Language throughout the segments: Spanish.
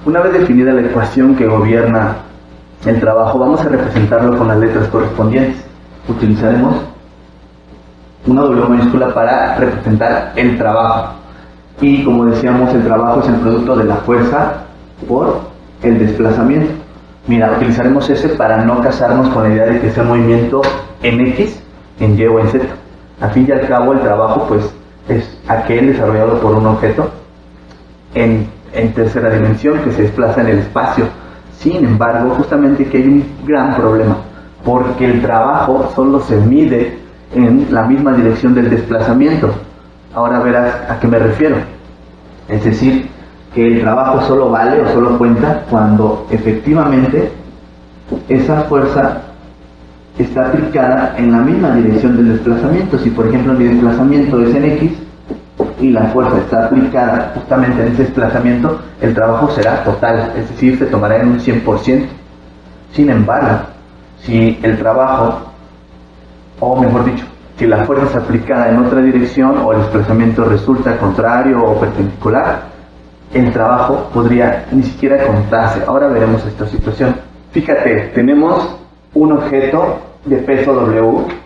Una vez definida la ecuación que gobierna el trabajo, vamos a representarlo con las letras correspondientes. Utilizaremos una W mayúscula para representar el trabajo. Y como decíamos, el trabajo es el producto de la fuerza por el desplazamiento. Mira, utilizaremos ese para no casarnos con la idea de que sea un movimiento en X, en Y o en Z. Al fin y al cabo, el trabajo pues es aquel desarrollado por un objeto en tercera dimensión que se desplaza en el espacio. Sin embargo, justamente que hay un gran problema, porque el trabajo solo se mide en la misma dirección del desplazamiento. Ahora verás a qué me refiero. Es decir, que el trabajo solo vale o solo cuenta cuando efectivamente esa fuerza está aplicada en la misma dirección del desplazamiento. Si por ejemplo mi desplazamiento es en X y la fuerza está aplicada justamente en ese desplazamiento, el trabajo será total, es decir, se tomará en un 100%. Sin embargo, si el trabajo, o mejor dicho, si la fuerza es aplicada en otra dirección o el desplazamiento resulta contrario o perpendicular, el trabajo podría ni siquiera contarse. Ahora veremos esta situación. Fíjate, tenemos un objeto de peso W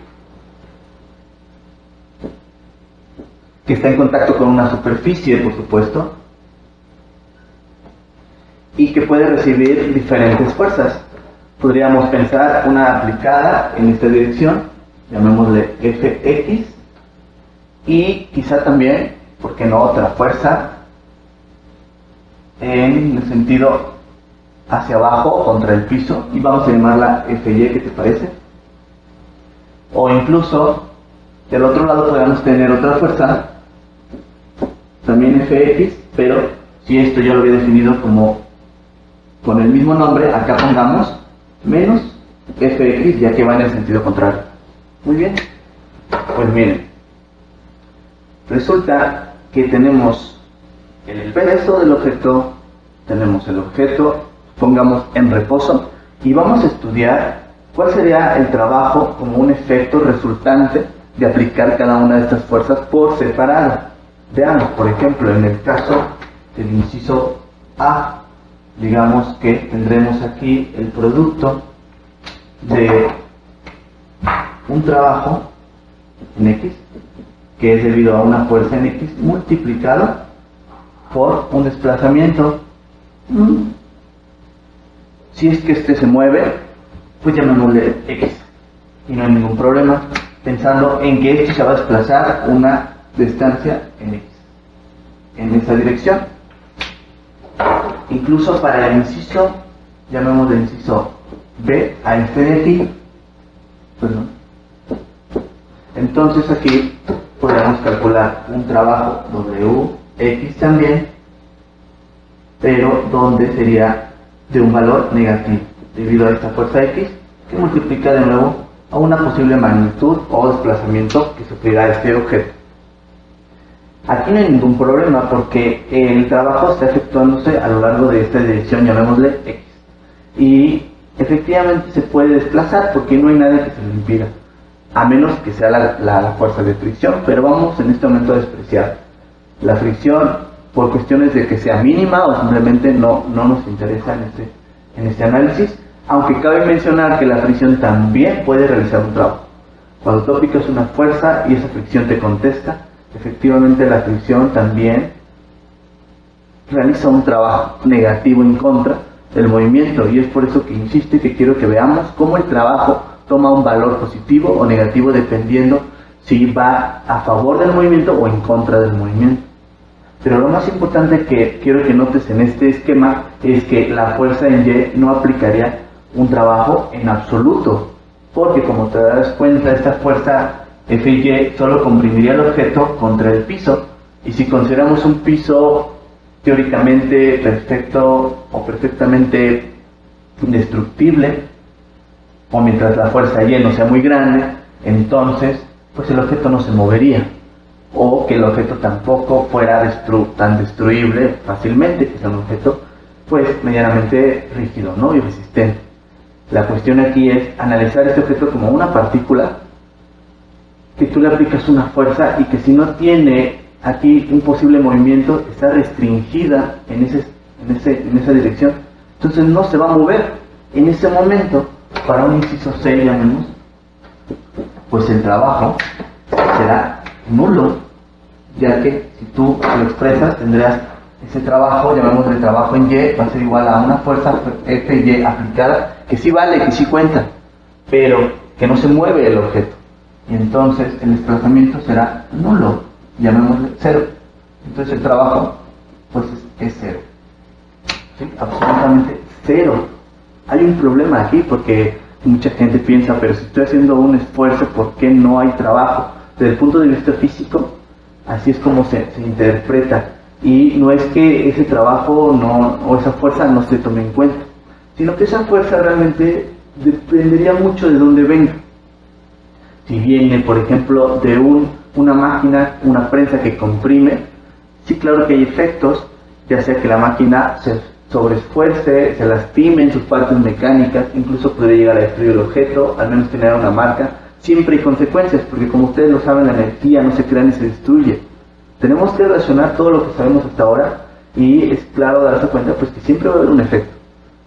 que está en contacto con una superficie, por supuesto, y que puede recibir diferentes fuerzas. Podríamos pensar una aplicada en esta dirección, llamémosle Fx, y quizá también, ¿por qué no otra fuerza en el sentido hacia abajo contra el piso, y vamos a llamarla Fy? ¿Qué te parece? O incluso del otro lado podríamos tener otra fuerza también Fx, pero si esto yo lo había definido como con el mismo nombre, acá pongamos menos Fx, ya que va en el sentido contrario. Muy bien, pues miren, resulta que tenemos el peso del objeto, tenemos el objeto, pongamos en reposo, y vamos a estudiar cuál sería el trabajo como un efecto resultante de aplicar cada una de estas fuerzas por separado. Veamos, por ejemplo, en el caso del inciso A, digamos que tendremos aquí el producto de un trabajo en X, que es debido a una fuerza en X, multiplicado por un desplazamiento. Si es que este se mueve, pues llamémosle X, y no hay ningún problema, pensando en que este se va a desplazar una distancia en X, en esa dirección. Incluso para el inciso, llamémosle inciso B, a este de aquí, entonces aquí podemos calcular un trabajo Wx también, pero donde sería de un valor negativo, debido a esta fuerza X, que multiplica de nuevo a una posible magnitud o desplazamiento que sufrirá este objeto. Aquí no hay ningún problema porque el trabajo está efectuándose a lo largo de esta dirección, llamémosle X, y efectivamente se puede desplazar porque no hay nada que se lo impida, a menos que sea la fuerza de fricción, pero vamos en este momento a despreciar la fricción por cuestiones de que sea mínima o simplemente no nos interesa en este análisis, aunque cabe mencionar que la fricción también puede realizar un trabajo. Cuando tú aplicas una fuerza y esa fricción te contesta, efectivamente la fricción también realiza un trabajo negativo en contra del movimiento, y es por eso que insisto y que quiero que veamos cómo el trabajo toma un valor positivo o negativo dependiendo si va a favor del movimiento o en contra del movimiento. Pero lo más importante que quiero que notes en este esquema es que la fuerza en Y no aplicaría un trabajo en absoluto, porque como te das cuenta, esta fuerza Fy solo comprimiría el objeto contra el piso, y si consideramos un piso teóricamente perfecto o perfectamente indestructible, o mientras la fuerza Y no sea muy grande, entonces pues el objeto no se movería, o que el objeto tampoco fuera tan destruible fácilmente, que sea un objeto pues medianamente rígido, ¿no? Y resistente. La cuestión aquí es analizar este objeto como una partícula que tú le aplicas una fuerza y que si no tiene aquí un posible movimiento está restringida en ese en esa dirección, entonces no se va a mover. En ese momento, para un inciso 6, llamemos, pues el trabajo será nulo, ya que si tú lo expresas tendrás ese trabajo, llamémosle trabajo en Y, va a ser igual a una fuerza F y aplicada, que sí vale, que sí cuenta, pero que no se mueve el objeto. Y entonces el desplazamiento será nulo, llamémosle 0. Entonces el trabajo pues es 0. ¿Sí? Absolutamente 0. Hay un problema aquí porque mucha gente piensa, pero si estoy haciendo un esfuerzo, ¿por qué no hay trabajo? Desde el punto de vista físico, así es como se interpreta. Y no es que ese trabajo o esa fuerza no se tome en cuenta, sino que esa fuerza realmente dependería mucho de dónde venga. Si viene, por ejemplo, de una máquina, una prensa que comprime, sí, claro que hay efectos, ya sea que la máquina se sobreesfuerce, se lastime en sus partes mecánicas, incluso puede llegar a destruir el objeto, al menos generar una marca. Siempre hay consecuencias, porque como ustedes lo saben, la energía no se crea ni se destruye. Tenemos que relacionar todo lo que sabemos hasta ahora y es claro darse cuenta pues que siempre va a haber un efecto.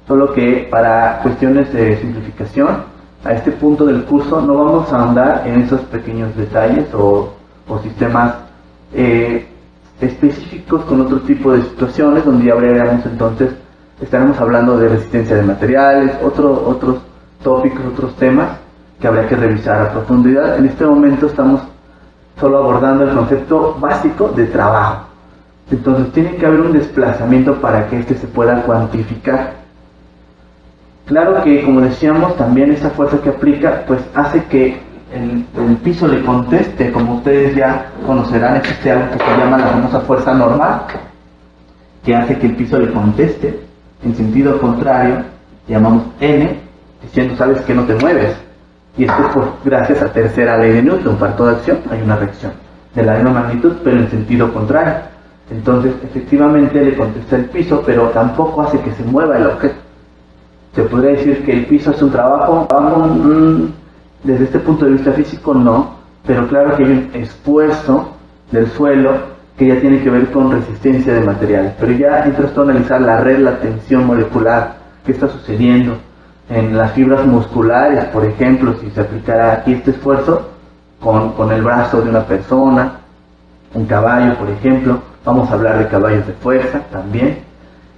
Solo que para cuestiones de simplificación, a este punto del curso no vamos a ahondar en esos pequeños detalles o sistemas específicos con otro tipo de situaciones donde ya hablaremos entonces, estaremos hablando de resistencia de materiales, otros tópicos, otros temas que habría que revisar a profundidad. En este momento estamos solo abordando el concepto básico de trabajo. Entonces tiene que haber un desplazamiento para que este se pueda cuantificar. Claro que, como decíamos, también esa fuerza que aplica pues hace que el piso le conteste. Como ustedes ya conocerán, existe algo que se llama la famosa fuerza normal, que hace que el piso le conteste en sentido contrario, llamamos N, diciendo sabes que no te mueves. Y esto es gracias a tercera ley de Newton. Para toda acción hay una reacción de la misma magnitud, pero en sentido contrario. Entonces, efectivamente le contesta el piso, pero tampoco hace que se mueva el objeto. Se podría decir que el piso hace un trabajo, desde este punto de vista físico no, pero claro que hay un esfuerzo del suelo que ya tiene que ver con resistencia de materiales. Pero ya entras tú a analizar la red, la tensión molecular, qué está sucediendo en las fibras musculares, por ejemplo, si se aplicara aquí este esfuerzo con el brazo de una persona, un caballo, por ejemplo, vamos a hablar de caballos de fuerza también,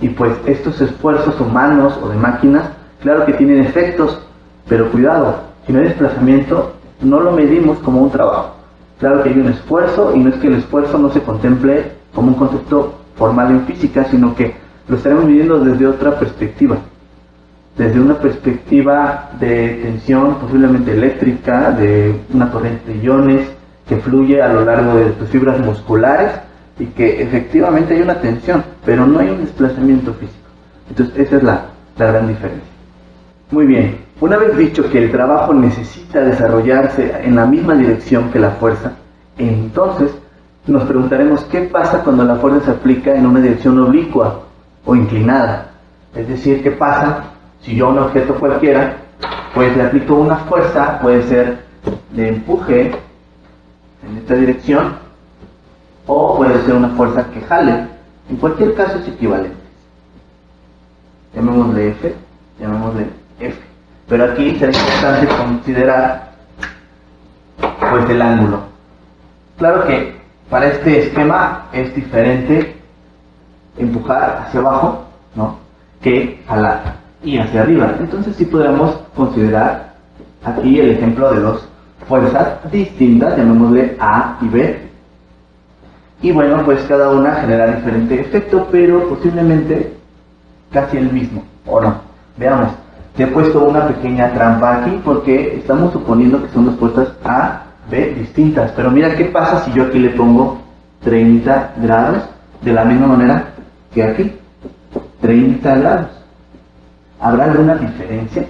y pues estos esfuerzos humanos o de máquinas, claro que tienen efectos, pero cuidado, si no hay desplazamiento, no lo medimos como un trabajo. Claro que hay un esfuerzo, y no es que el esfuerzo no se contemple como un concepto formal en física, sino que lo estaremos midiendo desde otra perspectiva. Desde una perspectiva de tensión posiblemente eléctrica, de una corriente de iones que fluye a lo largo de tus fibras musculares y que efectivamente hay una tensión, pero no hay un desplazamiento físico. Entonces esa es la gran diferencia. Muy bien, una vez dicho que el trabajo necesita desarrollarse en la misma dirección que la fuerza, entonces nos preguntaremos qué pasa cuando la fuerza se aplica en una dirección oblicua o inclinada. Es decir, qué pasa si yo a un objeto cualquiera, pues le aplico una fuerza, puede ser de empuje en esta dirección, o puede ser una fuerza que jale. En cualquier caso es equivalente. Llamémosle F, llamémosle F. Pero aquí será importante considerar pues el ángulo. Claro que para este esquema es diferente empujar hacia abajo, ¿no?, que jalar y hacia arriba. Entonces sí podemos considerar aquí el ejemplo de dos fuerzas distintas, llamémosle A y B, y bueno, pues cada una genera diferente efecto, pero posiblemente casi el mismo, ¿o no? Veamos, te he puesto una pequeña trampa aquí porque estamos suponiendo que son dos fuerzas A, B distintas, pero mira qué pasa si yo aquí le pongo 30 grados de la misma manera que aquí, 30 grados. ¿Habrá alguna diferencia?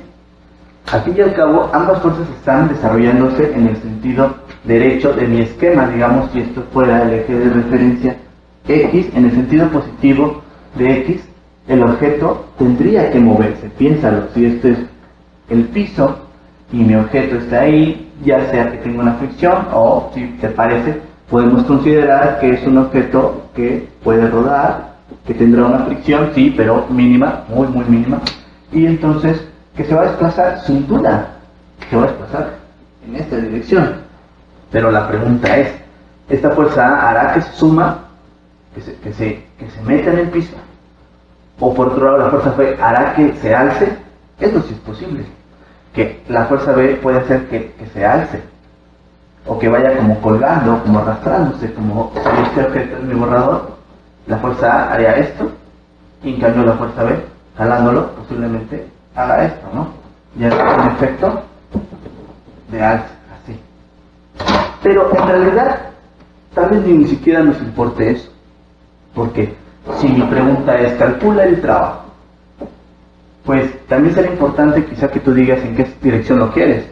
Al fin y al cabo, ambas fuerzas están desarrollándose en el sentido derecho de mi esquema. Digamos, si esto fuera el eje de referencia X, en el sentido positivo de X, el objeto tendría que moverse. Piénsalo, si este es el piso y mi objeto está ahí, ya sea que tenga una fricción o, si te parece, podemos considerar que es un objeto que puede rodar, que tendrá una fricción, sí, pero mínima, muy muy mínima, y entonces que se va a desplazar, sin duda, se va a desplazar en esta dirección. Pero la pregunta es, ¿esta fuerza A hará que se suma, que se meta en el piso? O por otro lado, la fuerza B hará que se alce. Eso sí es posible, que la fuerza B puede hacer que se alce, o que vaya como colgando, como arrastrándose, como si este objeto es mi borrador. La fuerza A haría esto, y en cambio la fuerza B, jalándolo, posiblemente haga esto, ¿no? Ya es un efecto de alce, así. Pero en realidad, tal vez ni siquiera nos importe eso, porque si mi pregunta es, calcula el trabajo, pues también será importante quizá que tú digas en qué dirección lo quieres.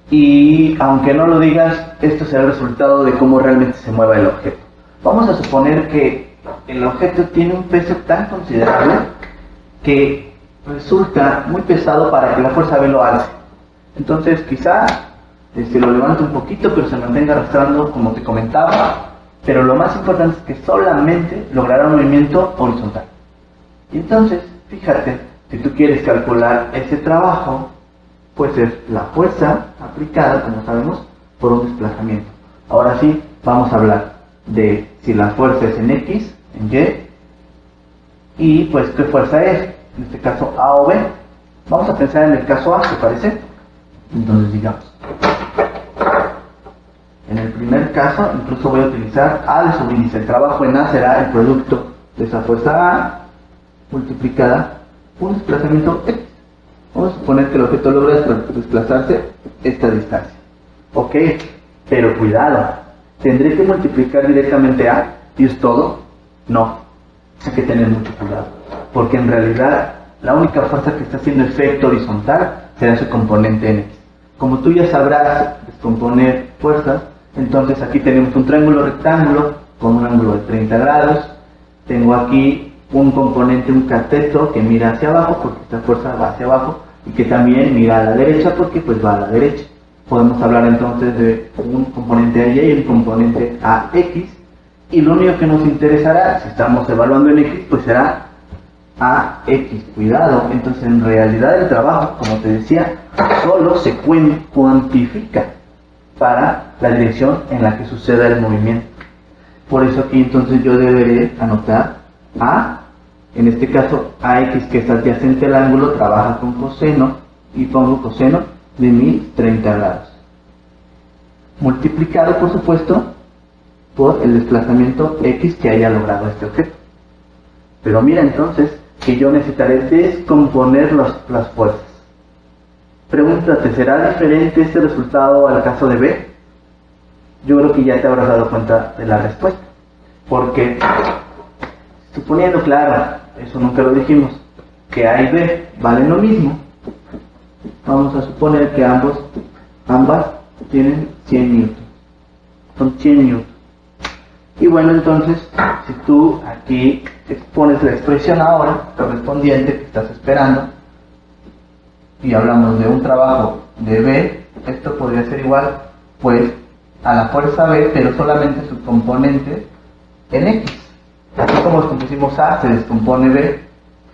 Y aunque no lo digas, esto será el resultado de cómo realmente se mueva el objeto. Vamos a suponer que el objeto tiene un peso tan considerable que resulta muy pesado para que la fuerza B lo alce. Entonces quizá lo levante un poquito, pero se mantenga arrastrando como te comentaba, pero lo más importante es que solamente logrará un movimiento horizontal. Y entonces, fíjate, si tú quieres calcular ese trabajo, pues es la fuerza aplicada, como sabemos, por un desplazamiento. Ahora sí, vamos a hablar de si la fuerza es en X, en Y, y pues qué fuerza es, en este caso A o B. Vamos a pensar en el caso A, ¿te parece? Entonces digamos, en el primer caso, incluso voy a utilizar A de subíndice. El trabajo en A será el producto de esa fuerza A multiplicada por un desplazamiento X. Vamos a suponer que el objeto logra desplazarse esta distancia. Ok, pero cuidado, ¿tendré que multiplicar directamente A y es todo? No, hay que tener mucho cuidado, porque en realidad la única fuerza que está haciendo efecto horizontal será su componente en X. Como tú ya sabrás descomponer fuerzas, entonces aquí tenemos un triángulo rectángulo con un ángulo de 30 grados. Tengo aquí un componente, un cateto que mira hacia abajo porque esta fuerza va hacia abajo, y que también mira a la derecha porque pues va a la derecha. Podemos hablar entonces de un componente AY y un componente AX, y lo único que nos interesará, si estamos evaluando en X, pues será AX. Cuidado, entonces en realidad el trabajo, como te decía, solo se cuantifica para la dirección en la que suceda el movimiento. Por eso aquí entonces yo deberé anotar A, en este caso AX, que es adyacente al ángulo, trabaja con coseno, y pongo coseno de 1030 grados. Multiplicado, por supuesto, por el desplazamiento X que haya logrado este objeto. Pero mira entonces que yo necesitaré descomponer las fuerzas. Pregúntate, ¿será diferente este resultado al caso de B? Yo creo que ya te habrás dado cuenta de la respuesta. Porque, suponiendo, claro, eso nunca lo dijimos, que A y B valen lo mismo, vamos a suponer que ambas tienen 100 newton. Son 100 newton. Y bueno, entonces, si tú aquí expones la expresión ahora correspondiente que estás esperando, y hablamos de un trabajo de B, esto podría ser igual, pues, a la fuerza B, pero solamente su componente en X. Así como descompusimos A, se descompone B,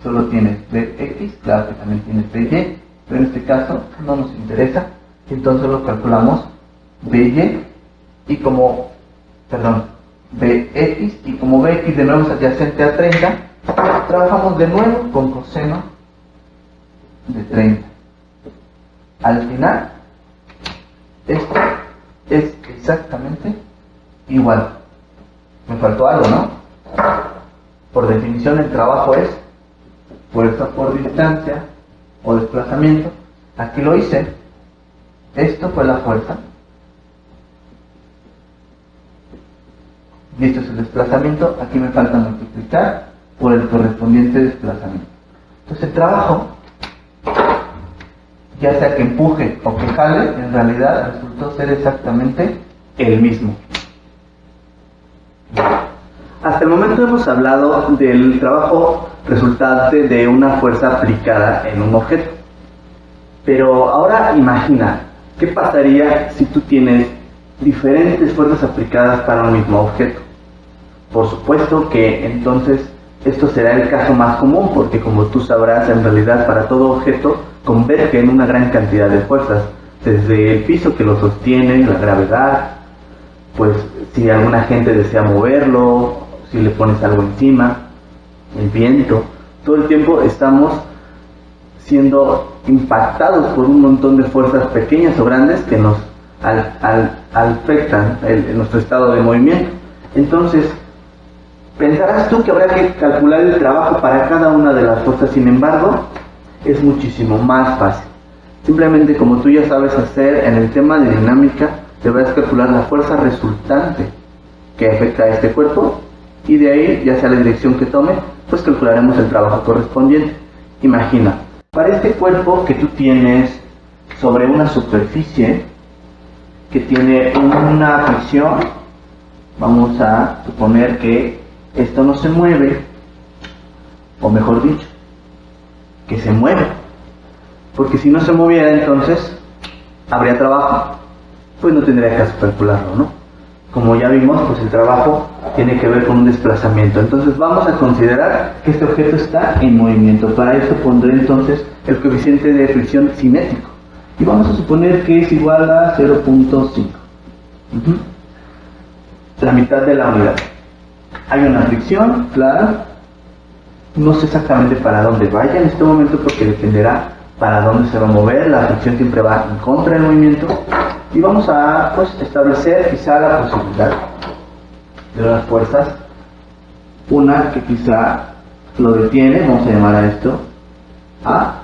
solo tienes BX, claro que también tienes BY, pero en este caso no nos interesa, entonces lo calculamos BX, y como BX de nuevo es adyacente a 30, trabajamos de nuevo con coseno de 30. Al final, esto es exactamente igual. Me faltó algo, ¿no? Por definición el trabajo es fuerza por distancia o desplazamiento. Aquí lo hice. Esto fue la fuerza. Y esto es el desplazamiento. Aquí me falta multiplicar por el correspondiente desplazamiento. Entonces el trabajo, ya sea que empuje o que jale, en realidad resultó ser exactamente el mismo. Hasta el momento hemos hablado del trabajo resultante de una fuerza aplicada en un objeto. Pero ahora imagina, ¿qué pasaría si tú tienes diferentes fuerzas aplicadas para un mismo objeto? Por supuesto que entonces esto será el caso más común, porque como tú sabrás, en realidad para todo objeto convergen una gran cantidad de fuerzas, desde el piso que lo sostiene, la gravedad, pues si alguna gente desea moverlo, si le pones algo encima, el viento, todo el tiempo estamos siendo impactados por un montón de fuerzas pequeñas o grandes que nos afectan nuestro estado de movimiento. Entonces, pensarás tú que habrá que calcular el trabajo para cada una de las fuerzas. Sin embargo, es muchísimo más fácil. Simplemente, como tú ya sabes hacer en el tema de dinámica, deberás calcular la fuerza resultante que afecta a este cuerpo, y de ahí, ya sea la dirección que tome, pues calcularemos el trabajo correspondiente. Imagina, para este cuerpo que tú tienes sobre una superficie que tiene una fricción, vamos a suponer que esto no se mueve, o mejor dicho, que se mueve, porque si no se moviera entonces habría trabajo, pues no tendría caso calcularlo, ¿no? Como ya vimos, pues el trabajo tiene que ver con un desplazamiento. Entonces vamos a considerar que este objeto está en movimiento. Para eso pondré entonces el coeficiente de fricción cinético. Y vamos a suponer que es igual a 0.5. La mitad de la unidad. Hay una fricción, claro. No sé exactamente para dónde vaya en este momento, porque dependerá para dónde se va a mover. La fricción siempre va en contra del movimiento. Y vamos a establecer quizá la posibilidad de las fuerzas. Una que quizá lo detiene, vamos a llamar a esto A.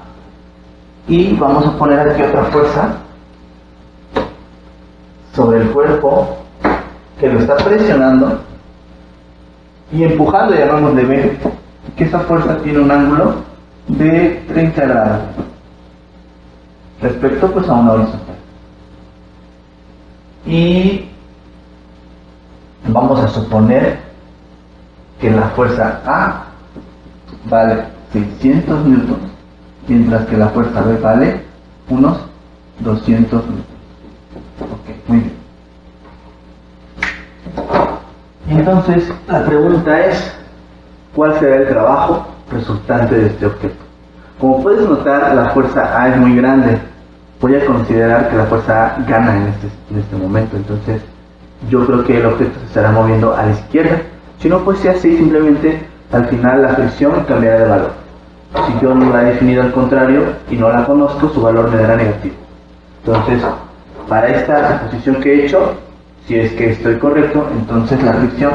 Y vamos a poner aquí otra fuerza sobre el cuerpo que lo está presionando y empujando, llamámosle B, que esa fuerza tiene un ángulo de 30 grados respecto pues a una horizontal. Y vamos a suponer que la fuerza A vale 600 newtons, mientras que la fuerza B vale unos 200 newtons. Ok, muy bien. Y entonces la pregunta es, ¿cuál será el trabajo resultante de este objeto? Como puedes notar, la fuerza A es muy grande. Voy a considerar que la fuerza A gana en este momento. Entonces yo creo que el objeto se estará moviendo a la izquierda. Si no fuese así, simplemente al final la fricción cambiará de valor. Si yo no la he definido al contrario y no la conozco, su valor me dará negativo. Entonces, para esta suposición que he hecho, si es que estoy correcto, entonces la fricción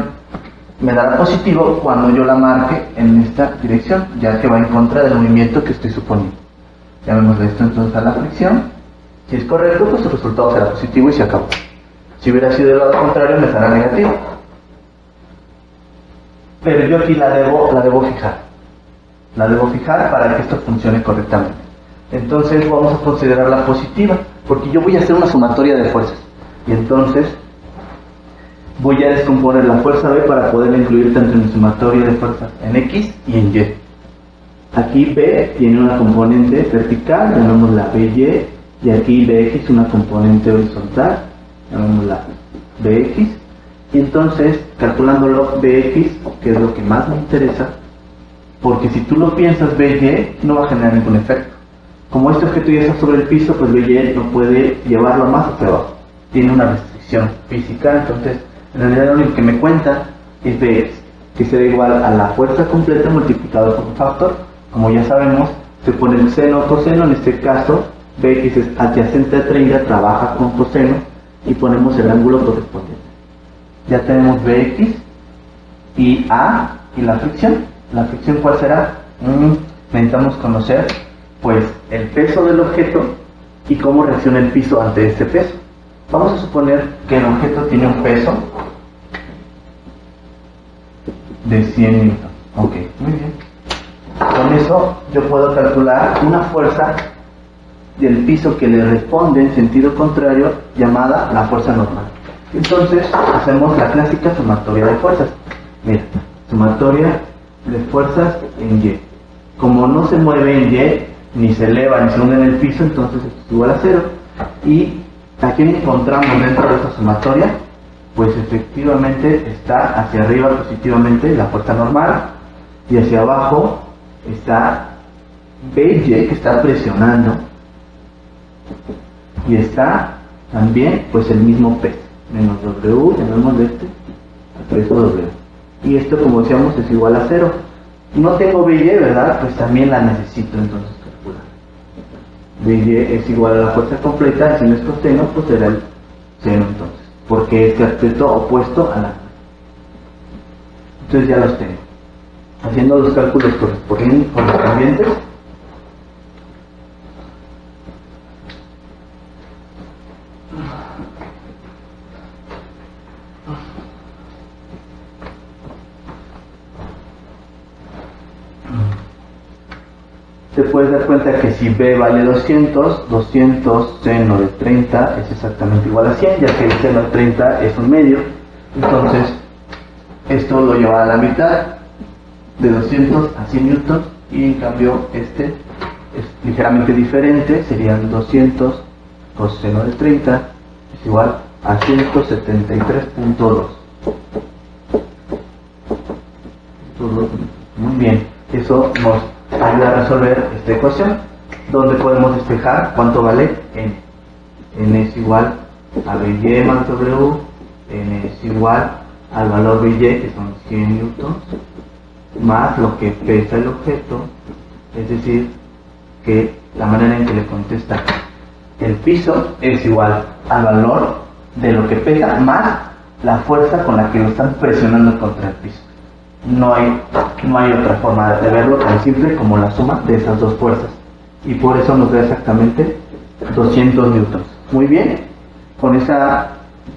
me dará positivo cuando yo la marque en esta dirección, ya que va en contra del movimiento que estoy suponiendo. Llamémosle esto entonces a la fricción. Si es correcto, pues el resultado será positivo y se acabó. Si hubiera sido del lado contrario, me dará negativo. Pero yo aquí la debo fijar. La debo fijar para que esto funcione correctamente. Entonces vamos a considerarla positiva, porque yo voy a hacer una sumatoria de fuerzas. Y entonces voy a descomponer la fuerza B para poderla incluir tanto en mi sumatoria de fuerzas en X y en Y. Aquí B tiene una componente vertical, llamémosla BY, y aquí BX una componente horizontal, llamémosla BX. Y entonces, calculándolo BX, que es lo que más me interesa, porque si tú lo piensas BY, no va a generar ningún efecto. Como este objeto ya está sobre el piso, pues BY no puede llevarlo más hacia abajo. Tiene una restricción física, entonces en realidad lo único que me cuenta es BX, que será igual a la fuerza completa multiplicado por un factor. Como ya sabemos, se pone el seno o coseno, en este caso BX es adyacente a 30, trabaja con coseno y ponemos el ángulo correspondiente. Ya tenemos BX y A y la fricción. ¿La fricción cuál será? Necesitamos conocer pues el peso del objeto y cómo reacciona el piso ante este peso. Vamos a suponer que el objeto tiene un peso de 100 newtons. Ok, muy bien. Con eso yo puedo calcular una fuerza del piso que le responde en sentido contrario, llamada la fuerza normal. Entonces hacemos la clásica sumatoria de fuerzas. Mira, sumatoria de fuerzas en Y. Como no se mueve en Y, ni se eleva ni se hunde en el piso, entonces esto es igual a 0. Y aquí encontramos dentro de esta sumatoria Pues efectivamente está hacia arriba positivamente la fuerza normal y hacia abajo está BY que está presionando y está también pues el mismo peso, menos W, llamémosle el peso W. Y esto, como decíamos, es igual a 0. No tengo BY, ¿verdad? Pues también la necesito entonces calcular. BY es igual a la fuerza completa, y si no es coseno, pues será el seno entonces, porque es cateto opuesto a la. Entonces ya los tengo. Haciendo los cálculos correspondientes, te puedes dar cuenta que si B vale 200, 200 seno de 30 es exactamente igual a 100, ya que el seno de 30 es un medio. Entonces, esto lo lleva a la mitad, de 200 a 100 newtons, y en cambio este es ligeramente diferente, serían 200 coseno de 30 es igual a 173.2. Muy bien, eso nos ayuda a resolver esta ecuación, donde podemos despejar cuánto vale N. N es igual a BY más W, N es igual al valor BY, que son 100 newtons, más lo que pesa el objeto, es decir, que la manera en que le contesta el piso es igual al valor de lo que pesa más la fuerza con la que lo están presionando contra el piso. No hay otra forma de verlo tan simple como la suma de esas dos fuerzas, y por eso nos da exactamente 200 newtons. Muy bien, con esa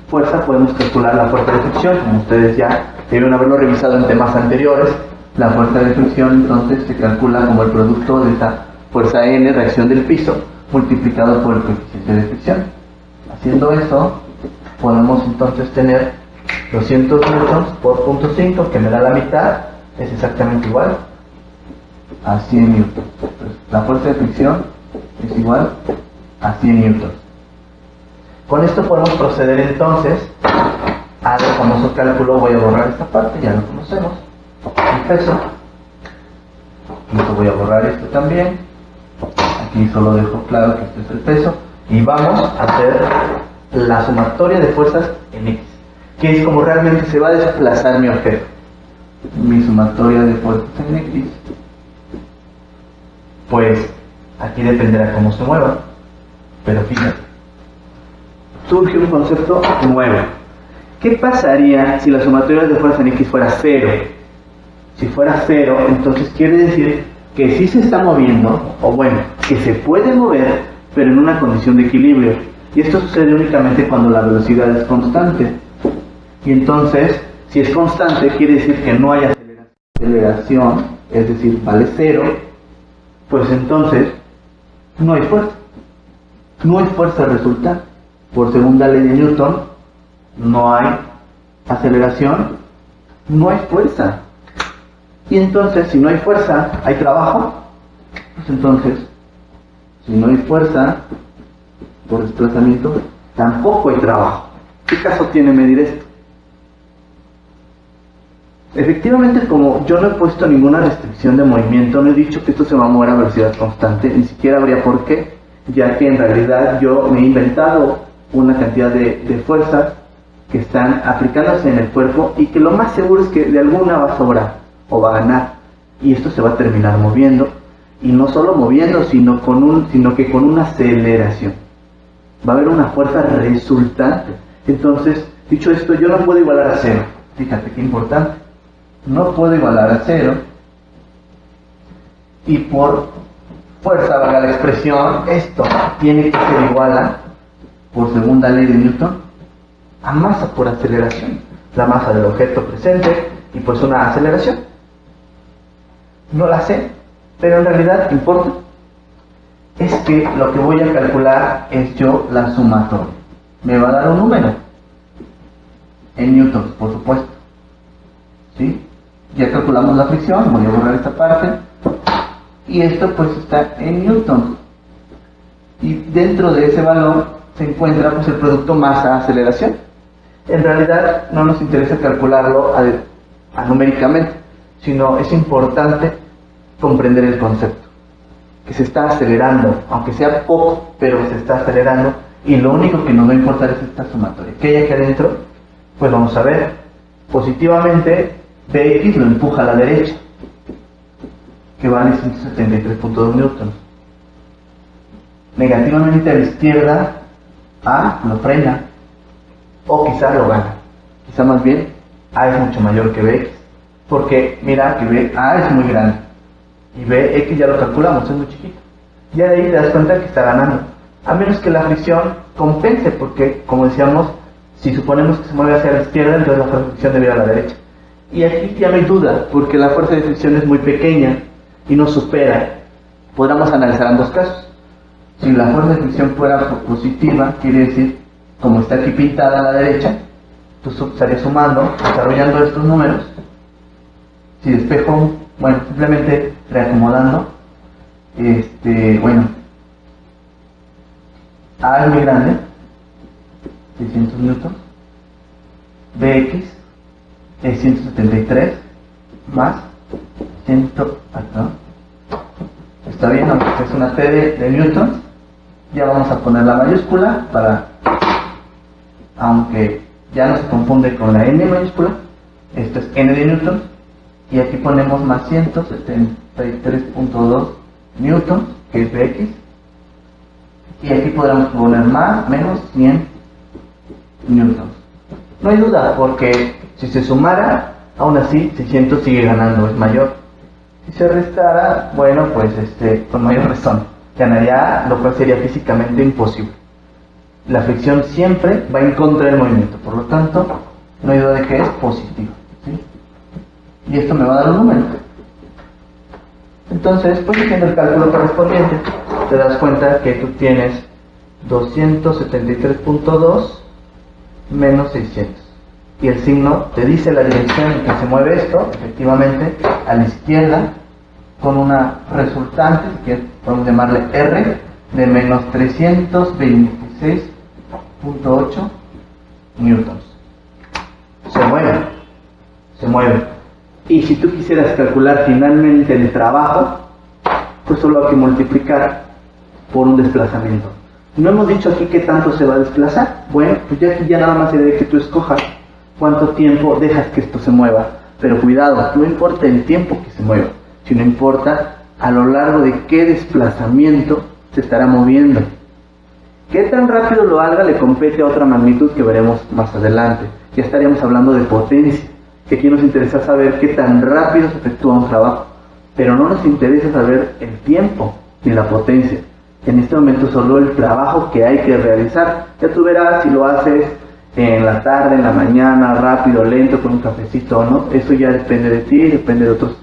fuerza podemos calcular la fuerza de fricción, como ustedes ya deben haberlo revisado en temas anteriores. La fuerza de fricción entonces se calcula como el producto de esa fuerza N, reacción del piso, multiplicado por el coeficiente de fricción. Haciendo eso, podemos entonces tener 200 newtons por 0.5, que me da la mitad, es exactamente igual a 100 newtons. Entonces, la fuerza de fricción es igual a 100 newtons. Con esto podemos proceder entonces al famoso cálculo. Voy a borrar esta parte, ya lo conocemos, el peso. Aquí voy a borrar esto también. Aquí solo dejo claro que este es el peso. Y vamos a hacer la sumatoria de fuerzas en X, que es como realmente se va a desplazar mi objeto. Mi sumatoria de fuerzas en X, pues aquí dependerá cómo se mueva. Pero fíjate, surge un concepto nuevo. ¿Qué pasaría si la sumatoria de fuerzas en X fuera 0? Si fuera 0, entonces quiere decir que sí se está moviendo, o bueno, que se puede mover, pero en una condición de equilibrio. Y esto sucede únicamente cuando la velocidad es constante. Y entonces, si es constante, quiere decir que no hay aceleración, es decir, vale 0, pues entonces no hay fuerza. No hay fuerza resultante. Por segunda ley de Newton, no hay aceleración, no hay fuerza. Y entonces, si no hay fuerza, ¿hay trabajo? Pues entonces, si no hay fuerza por desplazamiento, tampoco hay trabajo. ¿Qué caso tiene medir esto? Efectivamente, como yo no he puesto ninguna restricción de movimiento, no he dicho que esto se va a mover a velocidad constante, ni siquiera habría por qué, ya que en realidad yo me he inventado una cantidad de fuerzas que están aplicándose en el cuerpo y que lo más seguro es que de alguna va a sobrar o va a ganar, y esto se va a terminar moviendo, y no solo moviendo, sino que con una aceleración. Va a haber una fuerza resultante. Entonces, dicho esto, yo no puedo igualar a 0. Fíjate qué importante. No puedo igualar a 0, y por fuerza, valga la expresión, esto tiene que ser igual a, por segunda ley de Newton, a masa por aceleración. La masa del objeto presente y pues una aceleración. No la sé, pero en realidad importa. Es que lo que voy a calcular es yo la sumatoria. Me va a dar un número en newtons, por supuesto. ¿Sí? Ya calculamos la fricción, voy a borrar esta parte, y esto pues está en newtons, y dentro de ese valor se encuentra pues el producto masa-aceleración. En realidad no nos interesa calcularlo numéricamente, sino es importante comprender el concepto, que se está acelerando, aunque sea poco, pero se está acelerando, y lo único que nos va a importar es esta sumatoria. ¿Qué hay aquí adentro? Pues vamos a ver. Positivamente, Bx lo empuja a la derecha, que vale 173.2 newtons. Negativamente a la izquierda, A lo frena, o quizá lo gana. Quizá más bien A es mucho mayor que Bx, porque mira que A es muy grande y Bx ya lo calculamos, es muy chiquito. Ya de ahí te das cuenta que está ganando, a menos que la fricción compense, porque como decíamos, si suponemos que se mueve hacia la izquierda, entonces la fuerza de fricción debe ir a la derecha. Y aquí ya no hay duda, porque la fuerza de fricción es muy pequeña y no supera. Podríamos analizar ambos casos. Si la fuerza de fricción fuera positiva, quiere decir, como está aquí pintada a la derecha, tú estarías sumando, desarrollando estos números. Si despejo, bueno, simplemente reacomodando, bueno, A es muy grande, 600 newtons, Bx es 173 más 100, perdón, está bien, aunque es una T de newtons, ya vamos a poner la mayúscula para, aunque ya no se confunde con la N mayúscula, esto es N de newtons, y aquí ponemos más 173.2 newtons, que es Bx, y aquí podremos poner más, menos 100 newtons. No hay duda, porque si se sumara, aún así 600 sigue ganando, es mayor. Si se restara, bueno, pues con mayor razón, ganaría, lo cual sería físicamente imposible. La fricción siempre va en contra del movimiento, por lo tanto, no hay duda de que es positivo, ¿sí? Y esto me va a dar un número. Entonces, pues haciendo el cálculo correspondiente, te das cuenta que tú tienes 273.2 menos 600. Y el signo te dice la dirección en que se mueve esto, efectivamente, a la izquierda, con una resultante, que podemos llamarle R, de menos 326.8 newtons. Se mueve. Y si tú quisieras calcular finalmente el trabajo, pues solo hay que multiplicar por un desplazamiento. No hemos dicho aquí qué tanto se va a desplazar. Bueno, pues ya aquí ya nada más sería que tú escojas cuánto tiempo dejas que esto se mueva. Pero cuidado, no importa el tiempo que se mueva, sino importa a lo largo de qué desplazamiento se estará moviendo. Qué tan rápido lo haga le compete a otra magnitud que veremos más adelante. Ya estaríamos hablando de potencia, que aquí nos interesa saber qué tan rápido se efectúa un trabajo, pero no nos interesa saber el tiempo ni la potencia. En este momento solo el trabajo que hay que realizar. Ya tú verás si lo haces en la tarde, en la mañana, rápido, lento, con un cafecito o no. Eso ya depende de ti, depende de otros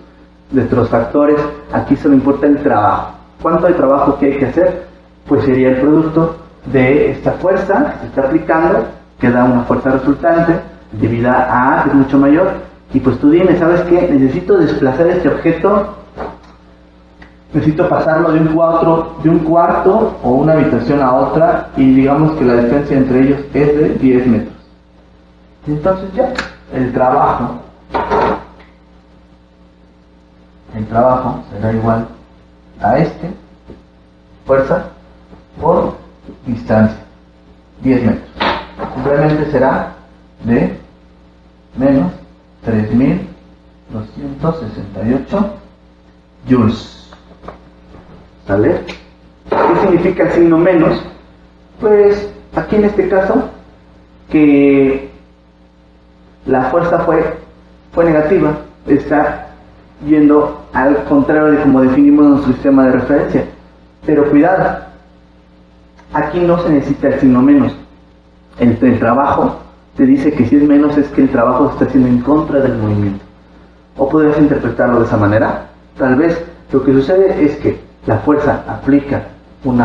factores. Aquí solo importa el trabajo. ¿Cuánto hay trabajo que hay que hacer? Pues sería el producto de esta fuerza que se está aplicando, que da una fuerza resultante, debido a A, que es mucho mayor. Y pues tú dime, ¿sabes qué? Necesito desplazar este objeto, necesito pasarlo de un cuarto o una habitación a otra, y digamos que la distancia entre ellos es de 10 metros. Y entonces ya, el trabajo será igual a fuerza por distancia, 10 metros. Simplemente será de menos 3.268 joules. ¿Sale? ¿Qué significa el signo menos? Pues aquí en este caso, que la fuerza fue negativa, está yendo al contrario de como definimos nuestro sistema de referencia. Pero cuidado, aquí no se necesita el signo menos. El trabajo te dice que si es menos es que el trabajo está haciendo en contra del movimiento. ¿O podrías interpretarlo de esa manera? Tal vez lo que sucede es que la fuerza A aplica un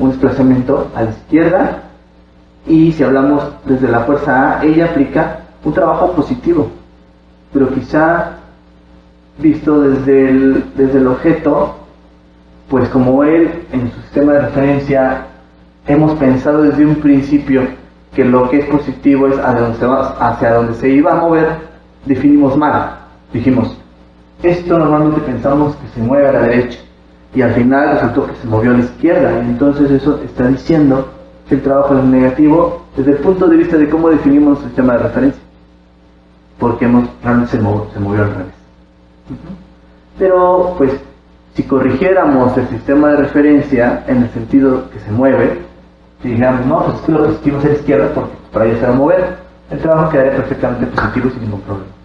desplazamiento a la izquierda, y si hablamos desde la fuerza A, ella aplica un trabajo positivo, pero quizá visto desde el objeto, pues como él en su sistema de referencia hemos pensado desde un principio que lo que es positivo es hacia donde se iba a mover, definimos mal. Dijimos, esto normalmente pensamos que se mueve a la derecha, y al final resultó que se movió a la izquierda, y entonces eso está diciendo que el trabajo es negativo desde el punto de vista de cómo definimos el sistema de referencia, porque realmente se movió al revés. Pero pues si corrigiéramos el sistema de referencia en el sentido que se mueve, si digamos, no, pues es que lo positivo es a la izquierda porque para allá se va a mover, el trabajo quedaría perfectamente positivo sin ningún problema.